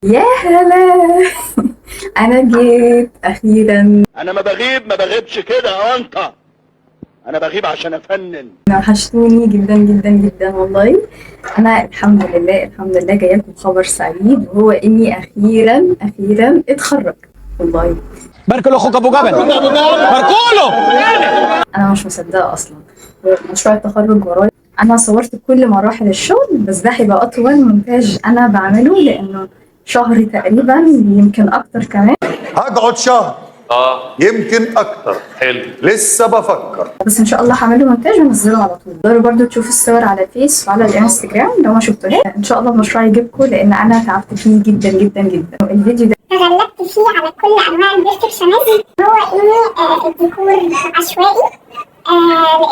يا هلا. انا جيت اخيرا. انا ما بغيبش كده يا انت. انا بغيب عشان افنن. وحشتوني جدا جدا جدا والله. انا الحمد لله جايه لكم خبر سعيد، وهو اني اخيرا اتخرجت والله. باركولو اخوك ابو جبل باركولو. انا مش مصدقه اصلا. مشروع التخرج ورايا. انا صورت كل مراحل الشغل، بس ده هيبقى اطول مونتاج انا بعمله لانه شهر تقريبا، يمكن اكتر كمان. هقعد شهر، يمكن اكتر. حلو. لسه بفكر. بس ان شاء الله هعمله مونتاج وانزله على طول. تقدروا برضو تشوفوا الصور على الفيس وعلى الانستجرام لو ما شفتوهاش. ان شاء الله المشروع يجيبكم، لان انا تعبت فيه جدا جدا جدا. الفيديو ده تغلبت فيه على كل انواع البرفكشنزم. هو الديكور عشوائي.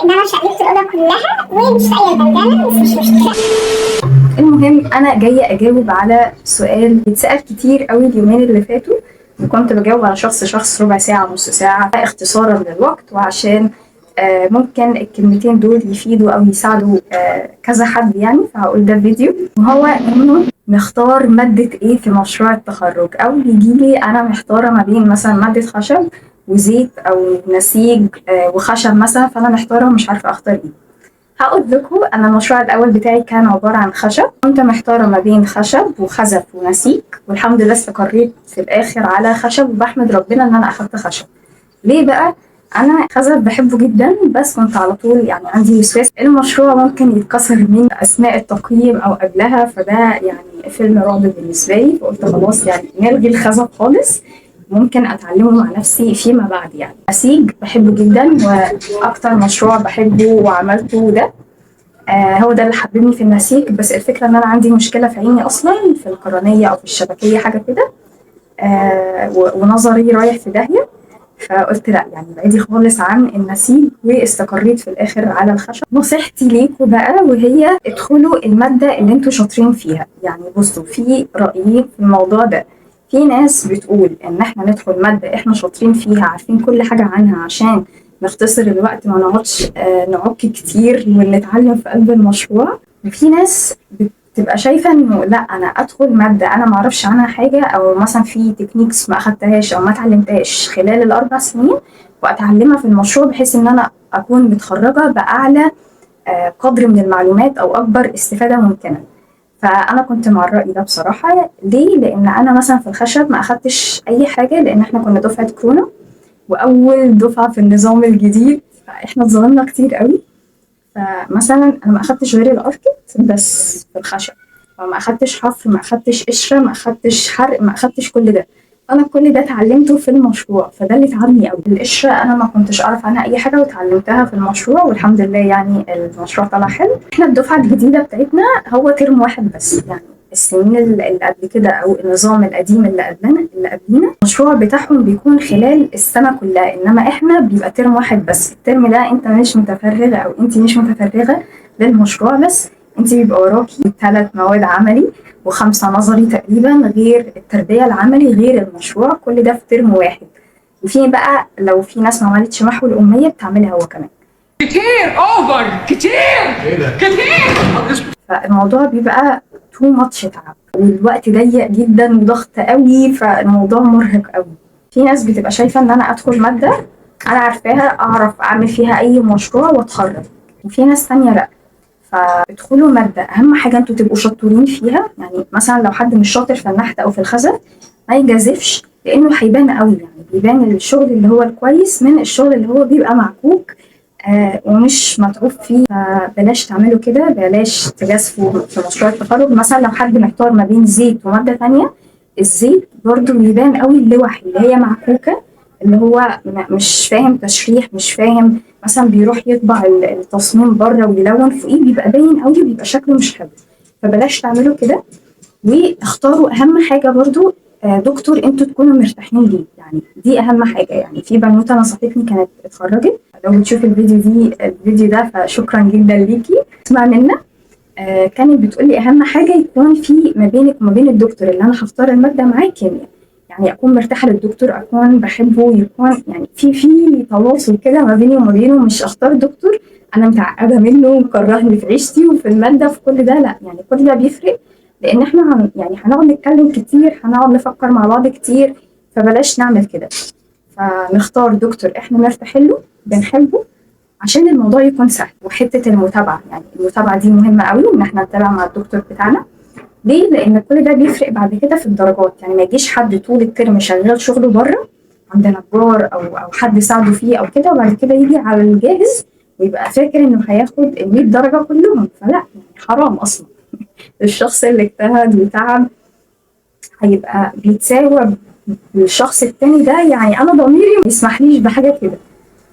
لان انا شقلبت الاوضه كلها ومش لاقيه البلدانه، بس مش مشكله. المهم انا جايه اجاوب على سؤال بيتسال كتير قوي اليومين اللي فاتوا، وكنت بجاوب على شخص ربع ساعه نص ساعه اختصارا للوقت، وعشان ممكن الكلمتين دول يفيدوا او يساعدوا كذا حد يعني، فهقول ده فيديو. وهو انه نختار مادة ايه في مشروع التخرج، او بيجيلي انا محتارة ما بين مثلا مادة خشب وزيت، او نسيج وخشب مثلا، فانا محتارة ومش عارفة اختار ايه. هقول لكم انا المشروع الاول بتاعي كان عبارة عن خشب. كنت محتارة ما بين خشب وخزف ونسيج، والحمد لله استقريت في الاخر على خشب، وبحمد ربنا ان انا اخدت خشب. ليه بقى؟ انا خزف بحبه جدا، بس كنت على طول يعني عندي وسواس المشروع ممكن يتكسر من اثناء التقييم او قبلها، فده يعني فيلم رعب بالنسبه لي. فقلت خلاص يعني نلغي الخزف خالص، ممكن اتعلمه مع نفسي فيما بعد. يعني نسيج بحبه جدا، واكتر مشروع بحبه وعملته ده هو ده اللي حببني في النسيج. بس الفكره ان انا عندي مشكله في عيني اصلا، في القرنيه او في الشبكيه حاجه كده، ونظري رايح في داهيه. فقلت لا، يعني بعيدي خالص عن النسيج، واستقريت في الاخر على الخشب. نصيحتي ليكوا بقى وهي ادخلوا الماده اللي انتوا شاطرين فيها. يعني بصوا، في رايين في الموضوع ده. في ناس بتقول ان احنا ندخل ماده احنا شاطرين فيها، عارفين كل حاجه عنها، عشان نختصر الوقت ما نقعدش نعك كتير ونتعلم في قلب المشروع. وفي ناس تبقى شايفه انه لا، انا ادخل ماده انا ما اعرفش عنها حاجه، او مثلا في تكنيكس ما اخدتهاش او ما اتعلمتهاش خلال الاربع سنين، واتعلمها في المشروع، بحيث ان انا اكون متخرجه باعلى قدر من المعلومات او اكبر استفاده ممكنه. فانا كنت مع الراي ده بصراحه. ليه؟ لان انا مثلا في الخشب ما اخدتش اي حاجه، لان احنا كنا دفعه كورونا واول دفعه في النظام الجديد، فاحنا اتظلمنا كتير قوي. فمثلا انا ما اخدتش غير الاركت بس في الخشب، فما اخدتش حفر، ما اخدتش قشره، ما اخدتش حرق، ما اخدتش كل ده. انا كل ده اتعلمته في المشروع، فده اللي تعبني قوي. القشره انا ما كنتش اعرف عنها اي حاجه، واتعلمتها في المشروع، والحمد لله يعني المشروع طلع حلو. احنا الدفعه الجديده بتاعتنا هو ترم واحد بس، يعني السنين اللي قبل كده او النظام القديم اللي قبلينا المشروع بتاعهم بيكون خلال السنه كلها، انما احنا بيبقى ترم واحد بس. الترم ده انت مش متفرغه او انت مش متفرغه للمشروع بس، انت بيبقى وراكي 3 مواد عملي و5 نظري تقريبا، غير التربيه العملي غير المشروع، كل ده في ترم واحد. وفي بقى لو في ناس ما عملتش محو الاميه بتعملها هو كمان. كتير اوفر كتير. فالموضوع بيبقى تو ماتش تعب، والوقت ضيق جدا وضغط قوي، فالموضوع مرهق قوي. في ناس بتبقى شايفه ان انا ادخل ماده انا عارفاها، اعرف اعمل فيها اي مشروع واتخرج، وفي ناس تانية لا. فادخلوا ماده اهم حاجه انتوا تبقوا شطورين فيها. يعني مثلا لو حد مش شاطر في النحت او في الخزف ما يجازفش، لانه هيبان قوي. يعني بيبان الشغل اللي هو الكويس من الشغل اللي هو بيبقى معكوك ومش متعوب فيه. فبلاش تعملوا كده، بلاش تجازفوا في مشروع التخرج. مثلا لو حد محتار ما بين زيت ومادة تانية، الزيت برضو بيبان قوي اللوح اللي هي معكوكة، اللي هو مش فاهم تشريح، مش فاهم مثلا بيروح يطبع التصميم بره ويلون فوقيه، بيبقى باين قوي، بيبقى شكله مش حلو. فبلاش تعملوا كده، واختاروا اهم حاجه برضو دكتور انتوا تكونوا مرتاحين ليه. يعني دي اهم حاجه. يعني في بنوته نصحتني كانت اتخرجت، لو بتشوف الفيديو ده فشكرا جدا ليكي، اسمع منا. كانت بتقولي اهم حاجه يكون في ما بينك وما بين الدكتور اللي انا هختار الماده معاه كيمياء. يعني اكون مرتاحه للدكتور، اكون بحبه، يكون يعني في تواصل كده ما بيني وما بينه، مش اختار دكتور انا متعقده منه ومكرهني في عيشتي وفي الماده في كل ده. لا، يعني كل ده بيفرق. لان احنا يعني هنقعد نتكلم كتير، هنقعد نفكر مع بعض كتير، فبلاش نعمل كده. فنختار دكتور احنا مرتاحين له بنحبه عشان الموضوع يكون سهل. وحته المتابعه، يعني المتابعه دي مهمه قوي، ان احنا نتابع مع الدكتور بتاعنا. ليه؟ لان كل ده بيفرق بعد كده في الدرجات. يعني ما يجيش حد طول الترم شغال شغله بره عند نجار او حد ساعده فيه او كده، وبعد كده يجي على الجاهز ويبقى فاكر انه هياخد ال 100 درجه كلهم. فلا، يعني حرام اصلا. الشخص اللي اجتهد وتعب هيبقى بيتساوى بالشخص التاني ده. يعني انا ضميري ما يسمحليش بحاجه كده،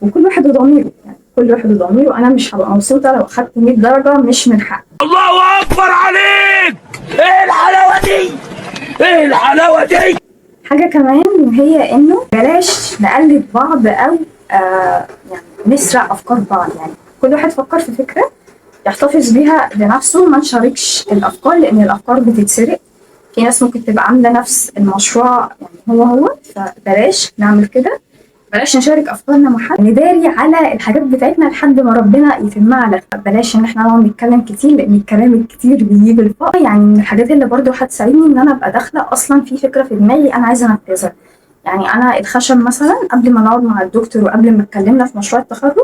وكل واحد وضميره، يعني كل واحد وضميره. انا مش هبقى مبسوطه لو اخدت 100 درجه مش من حقي. الله اكبر عليك! ايه الحلاوه دي؟ ايه الحلاوه دي؟ حاجه كمان وهي انه بلاش نقلد بعض او يعني نسرق افكار بعض. يعني كل واحد فكر في فكره يحتفظ بيها لنفسه، ما نشاركش الافكار، لان الافكار بتتسرق. في ناس ممكن تبقى عامله نفس المشروع يعني هو، فبلاش نعمل كده. بلاش نشارك افكارنا مع حد، نداري على الحاجات بتاعتنا لحد ما ربنا يتمها على خير. بلاش ان احنا نقعد نتكلم كتير، لان الكلام الكتير بيجيب الفقر. يعني من الحاجات اللي برضو هتساعدني ان انا ابقى داخله اصلا في فكره في دماغي انا عايزه انفذها. يعني انا الخشب مثلا، قبل ما نقعد مع الدكتور وقبل ما اتكلمنا في مشروع التخرج،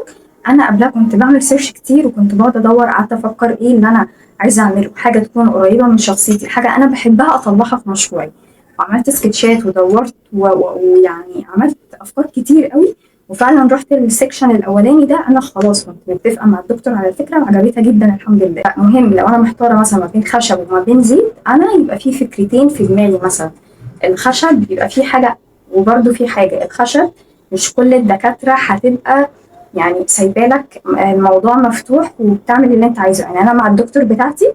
انا قبلها كنت بعمل سيرش كتير، وكنت بقعد ادور، قعدت افكر ايه اللي انا عايزه اعمله، حاجه تكون قريبه من شخصيتي، حاجه انا بحبها اطلعها في مشروعي. وعملت سكتشات ودورت ويعني عملت افكار كتير قوي. وفعلا رحت للسكشن الاولاني ده، انا خلاص كنت متفقه مع الدكتور على الفكره وعجبتها جدا الحمد لله. مهم لو انا محتاره مثلا ما بين خشب وما بين زيت، انا يبقى في فكرتين في دماغي. مثلا الخشب يبقى في حاجه، وبرده في حاجه الخشب مش كل الدكاتره هتبقى يعني سايبالك الموضوع مفتوح وبتعمل اللي انت عايزه. يعني انا مع الدكتور بتاعتي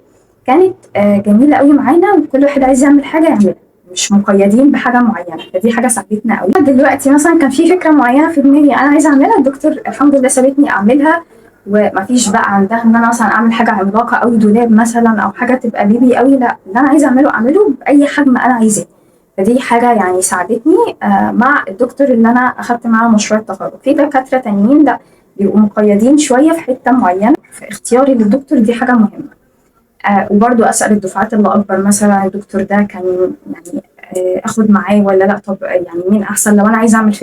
كانت جميله قوي معانا، وكل واحد عايز يعمل حاجه يعملها، مش مقيدين بحاجه معينه. فدي حاجه ساعدتنا قوي. دلوقتي مثلا كان في فكره معينه في دماغي انا عايزه اعملها، الدكتور الحمد لله سابتني اعملها، ومفيش بقى عندها ان انا مثلا اعمل حاجه عملاقه قوي، دولاب مثلا او حاجه تبقى بيبي قوي. لا، اللي انا عايزه اعمله باي حجم انا عايزاه. فدي حاجه يعني ساعدتني مع الدكتور اللي انا اخدت معاه مشروع التخرج. في دكاتره تانيين لا، بيبقوا مقيدين شويه في حته معينه. فاختياري للدكتور دي حاجه مهمه. وبرضو اسال الدفعات اللي اكبر، مثلا الدكتور ده كان يعني اخد معاه ولا لا. طب يعني مين احسن لو انا عايزه اعمل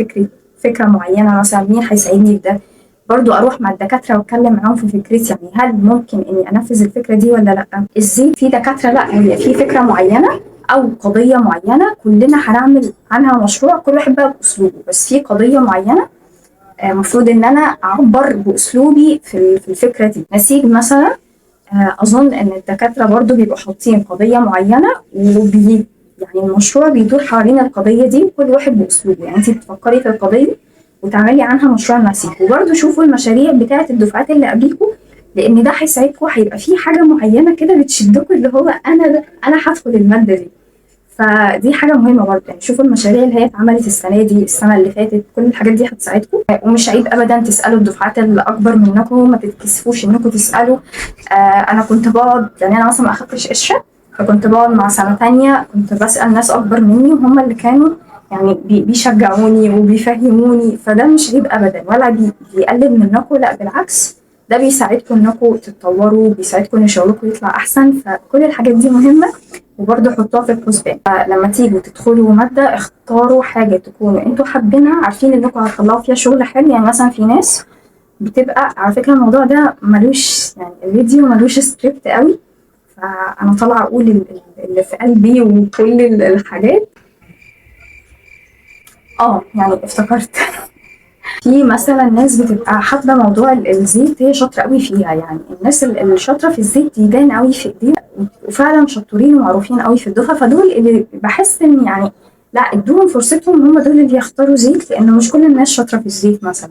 فكره معينه، مثلا مين هيساعدني في ده. برضو اروح مع الدكاتره واتكلم معاهم في فكرتي، يعني هل ممكن اني انفذ الفكره دي ولا لا. ازاي في دكاتره لا، هي في فكره معينه او قضيه معينه كلنا هنعمل عنها مشروع، كل واحد بقى باسلوبه، بس في قضيه معينه المفروض ان انا اعبر باسلوبي في الفكره دي. نسيج مثلا، اظن ان الدكاتره برضو بيبقوا حاطين قضيه معينه، يعني المشروع بيدور حوالين القضيه دي، وكل واحد باسلوبه. يعني انت بتفكري في القضيه وتعملي عنها مشروع نسيج. وبرضو شوفوا المشاريع بتاعه الدفعات اللي قبليكم، لان ده هيساعدكم. هيبقى في حاجه معينه كده بتشدكم، اللي هو انا هدخل الماده دي. فدي حاجه مهمه برضه. يعني شوفوا المشاريع اللي هي اتعملت السنه دي، السنه اللي فاتت، كل الحاجات دي هتساعدكم. ومش عيب ابدا تسالوا الدفعات اللي اكبر منكم، ما تتكسفوش انكم تسالوا. انا كنت بقعد، يعني انا مثلا ما اخدتش قشره، فكنت بقعد مع سنه تانية كنت بسال ناس اكبر مني، وهم اللي كانوا يعني بيشجعوني وبيفهموني. فده مش عيب ابدا، ولا بيقلل منكم، لا بالعكس، ده بيساعدكم انكم تتطوروا، بيساعدكم ان شغلكم يطلع احسن. فكل الحاجات دي مهمه، وبرضه حطوها في الحسبان. لما تيجوا تدخلوا ماده، اختاروا حاجه تكونوا انتوا حابينها، عارفين انكم هتطلعوا فيها شغل حلو. يعني مثلا في ناس بتبقى على فكره الموضوع ده ملوش، يعني الفيديو ملوش سكريبت قوي، فانا طالعه اقول اللي في قلبي وكل الحاجات. يعني افتكرت في مثلا ناس بتبقى حابه موضوع الزيت، هي شاطره قوي فيها. يعني الناس اللي شاطره في الزيت دي باين قوي في ايديها، وفعلا شطورين ومعروفين قوي في الدفعه. فدول اللي بحس ان يعني لا، ادوهم فرصتهم، هم دول اللي يختاروا زيت، لان مش كل الناس شاطره في الزيت. مثلا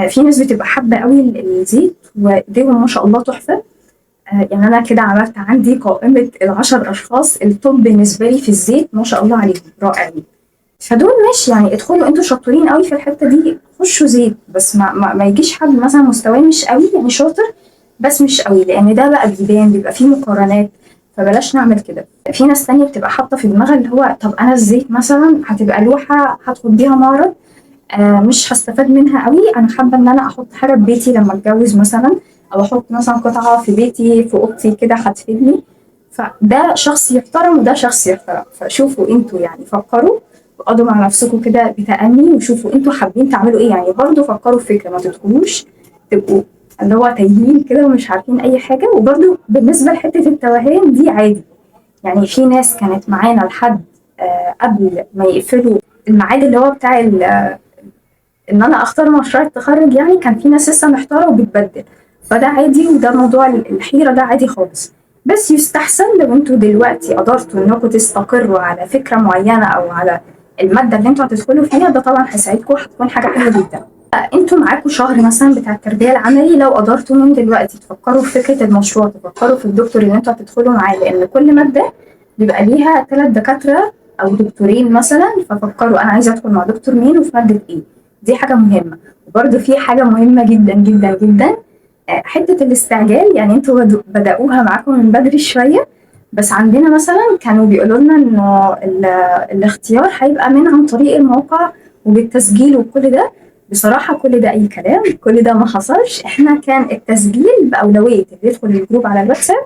في ناس بتبقى حابه قوي الزيت وايديهم ما شاء الله تحفه. يعني انا كده عملت عندي قائمه ال10 اشخاص التوب بالنسبه لي في الزيت، ما شاء الله عليهم رائعين. فدول ماشي، يعني ادخلوا انتوا شاطرين قوي في الحته دي، خشوا زيت. بس ما يجيش حد مثلا مستواه مش قوي، يعني شاطر بس مش قوي، لان ده بقى بيبقى فيه مقارنات. فبلاش نعمل كده. في ناس تانية بتبقى حاطه في دماغها اللي هو طب انا الزيت مثلا هتبقى لوحه هدخل بيها معرض، مش هستفاد منها قوي. انا حابه ان انا احط حاجه في بيتي لما اتجوز مثلا، او احط مثلا قطعه في بيتي في اوضتي كده هتفيدني. فده شخص يحترم وده شخص يحترم. فشوفوا انتوا يعني، فكروا اقعدوا مع نفسكم كده بتأني وشوفوا انتوا حابين تعملوا ايه. يعني برضه فكروا في فكرة، ما تدخلوش تبقوا اللي هو تايهين كده ومش عارفين اي حاجة. وبرضه بالنسبة لحتة التوهان دي عادي، يعني في ناس كانت معانا لحد قبل ما يقفلوا الميعاد اللي هو بتاع ان انا اختار مشروع التخرج، يعني كان في ناس لسه محتاره وبتبدل. فده عادي، وده موضوع الحيره ده عادي خالص. بس يستحسن لو انتوا دلوقتي قدرتوا انكم تستقروا على فكره معينه او على الماده اللي انتوا هتدخلوا فيها، ده طبعا هيساعدكم، هتكون حاجه حلوه جدا. انتوا معاكم شهر مثلا بتاع التربيه العملي، لو قدرتوا من دلوقتي تفكروا في فكره المشروع، تفكروا في الدكتور اللي انتوا هتدخلوا معاه، لان كل ماده بيبقى ليها 3 دكاتره او دكتورين مثلا. ففكروا انا عايزه ادخل مع دكتور مين وفي ماده ايه. دي حاجه مهمه. وبرده في حاجه مهمه جدا جدا جدا، حته الاستعجال. يعني انتوا بدأوها معاكم من بدري شويه، بس عندنا مثلا كانوا بيقولوا لنا انه الاختيار هيبقى عن طريق الموقع وبالتسجيل وكل ده. بصراحه كل ده اي كلام، كل ده ما حصلش. احنا كان التسجيل باولويه اللي يدخل الجروب على الواتساب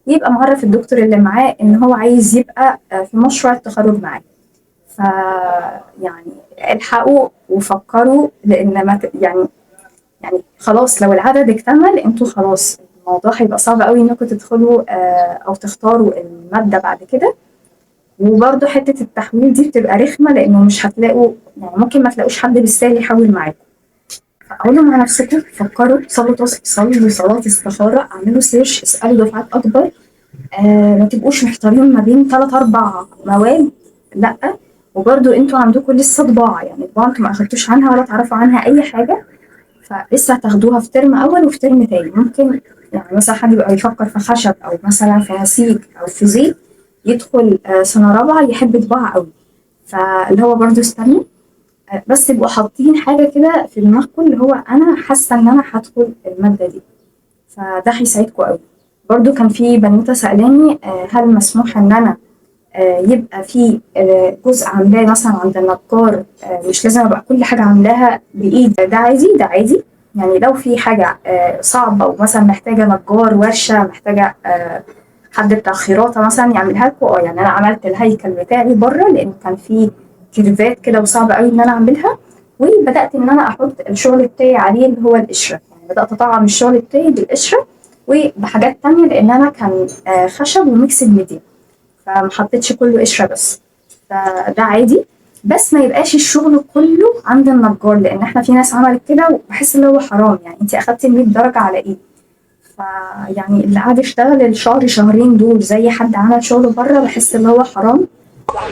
يبقى معرف الدكتور اللي معاه ان هو عايز يبقى في مشروع التخرج معاه. ف يعني الحقوا وفكروا، لان ما يعني خلاص لو العدد اكتمل انتوا خلاص الموضوع هيبقى صعب قوي انكم تدخلوا او تختاروا الماده بعد كده. وبرضه حته التحويل دي بتبقى رخمه، لانه مش هتلاقوا، يعني ممكن ما تلاقوش حد بالسهل يحول معاكم. فقعدوا مع نفسكم، فكروا، صلوا صلاه استخاره، اعملوا سيرش، اسالوا دفعات اكبر. ما تبقوش محتارين ما بين 3-4 مواد، لا. وبرضه انتوا عندكم لسه طباعه، يعني طباعه انتوا ما اخدتوش عنها ولا تعرفوا عنها اي حاجه، فلسه هتاخدوها في ترم اول وفي ترم تاني. ممكن يعني مثلا حد يبقى يفكر في خشب او مثلا في نسيج او في زيت، يدخل سنه رابعه يحب طباعه قوي. فاللي هو برضه استنوا، بس تبقوا حاطين حاجه كده في دماغكم، اللي هو انا حاسه ان انا هدخل الماده دي، فده هيساعدكم قوي. برضه كان في بنوته سالاني هل مسموح ان انا يبقى في جزء عاملاه مثلا عند النجار، مش لازم ابقى كل حاجه عاملاها بايد. ده عادي، ده عادي. يعني لو في حاجه صعبه ومثلا محتاجه نجار ورشه، محتاجه حد بتاع خراطه مثلا يعملها لكم. يعني انا عملت الهيكل بتاعي بره، لان كان في كيرفات كده وصعب قوي ان انا اعملها. وبدات ان انا احط الشغل بتاعي عليه اللي هو القشره، يعني بدات اطعم الشغل بتاعي بالقشره وبحاجات تانية، لان انا كان خشب وميكسد ميديا، فما حطيتش كله قشره بس. فده عادي، بس ما يبقاش الشغل كله عند النجار، لان احنا في ناس عملت كده وبحس ان هو حرام. يعني انت اخدتي 100 درجه على ايه؟ فيعني اللي قاعد يشتغل الشهر شهرين دول زي حد عمل شغل بره، بحس ان هو حرام.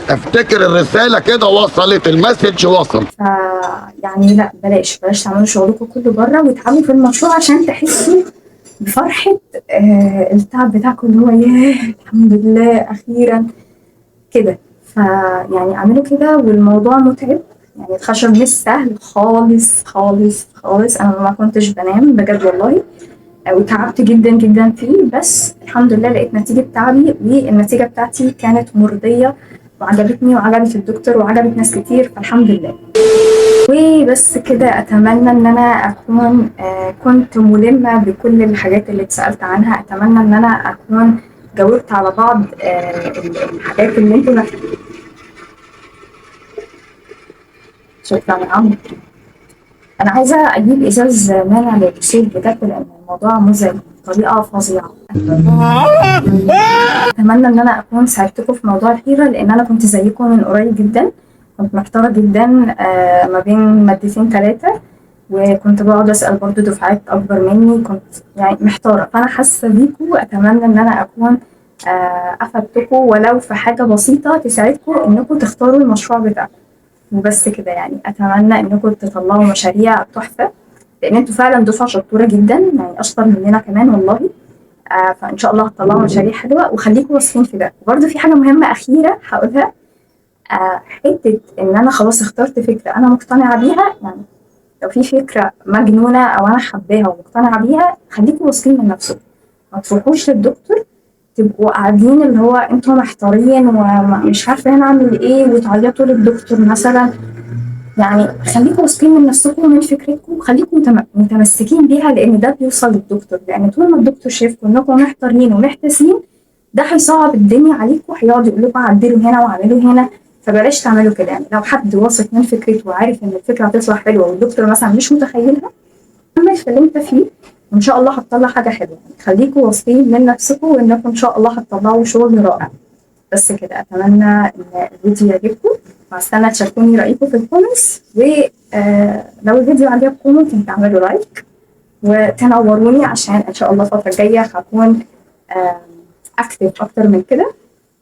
افتكر الرساله كده وصلت، المسج وصل. يعني لا، بلاش تعملوا شغلكم كله بره، وتعبوا في المشروع عشان تحسوا بفرحه التعب بتاعكم، اللي هو ياه الحمد لله اخيرا كده. فيعني اعملوا كده، والموضوع متعب. يعني الخشب مش سهل خالص خالص خالص. انا ما كنتش بنام بجد والله، وتعبت جدا جدا فيه، بس الحمد لله لقيت نتيجة تعبي، والنتيجة بتاعتي كانت مرضية وعجبتني وعجبت الدكتور وعجبت ناس كتير، فالحمد لله. وبس كده، أتمنى إن أنا أكون كنت ملمة بكل الحاجات اللي اتسألت عنها. أتمنى إن أنا أكون جاوبت على بعض الحاجات اللي انتوا شكرا يا عمرو. انا عايزه اجيب ازاز مانع للبسيط بجد، لان الموضوع مزعج بطريقه فظيعه. اتمنى ان انا اكون ساعدتكم في موضوع الحيره، لان انا كنت زيكم من قريب جدا، كنت محتاره جدا ما بين مادتين 3، وكنت بقعد اسال برضو دفعات اكبر مني، كنت يعني محتاره. فانا حاسه بيكم، اتمنى ان انا اكون افدتكم ولو في حاجه بسيطه تساعدكم انكم تختاروا المشروع بتاعكم. وبس كده، يعني اتمنى انكم تطلعوا مشاريع تحفه، لان انتوا فعلا دفعه شطوره جدا، يعني اشطر مننا كمان والله. فان شاء الله هتطلعوا مشاريع حلوه، وخليكم واثقين في ده. وبرده في حاجه مهمه اخيره هقولها، حته ان انا خلاص اخترت فكره انا مقتنعه بيها. يعني لو في فكره مجنونه او انا حباها ومقتنعه بيها، خليكم واثقين من نفسكم. ما تروحوش للدكتور تبقوا قاعدين اللي هو انتوا محتارين ومش عارفه انا اعمل ايه، وتعيطوا للدكتور مثلا. يعني خليكم واثقين من نفسكم ومن فكرتكم، وخليكم متمسكين بيها، لان ده بيوصل للدكتور. لان طول ما الدكتور شايفكم انكم محتارين ومحتاسين، ده هيصعب الدنيا عليكم، هيقعد يقول لكم عدلوا هنا وعملوا هنا. فبلاش تعملوا كده. يعني لو حد واثق من فكرته وعارف ان الفكره هتطلع حلوه والدكتور مثلا مش متخيلها، كمل في اللي انت فيه وان شاء الله هتطلع حاجه حلوه. يعني خليكم واثقين من نفسكم وانكم ان شاء الله هتطلعوا شغل رائع. بس كده، اتمنى ان الفيديو يعجبكم، وهستنى تشاركوني رايكم في الكومنتس. ولو الفيديو عجبكم ممكن تعملوا لايك وتنوروني، عشان ان شاء الله الفتره الجايه هكون اكتف اكتر من كده.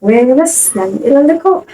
وبس، يعني الى اللقاء.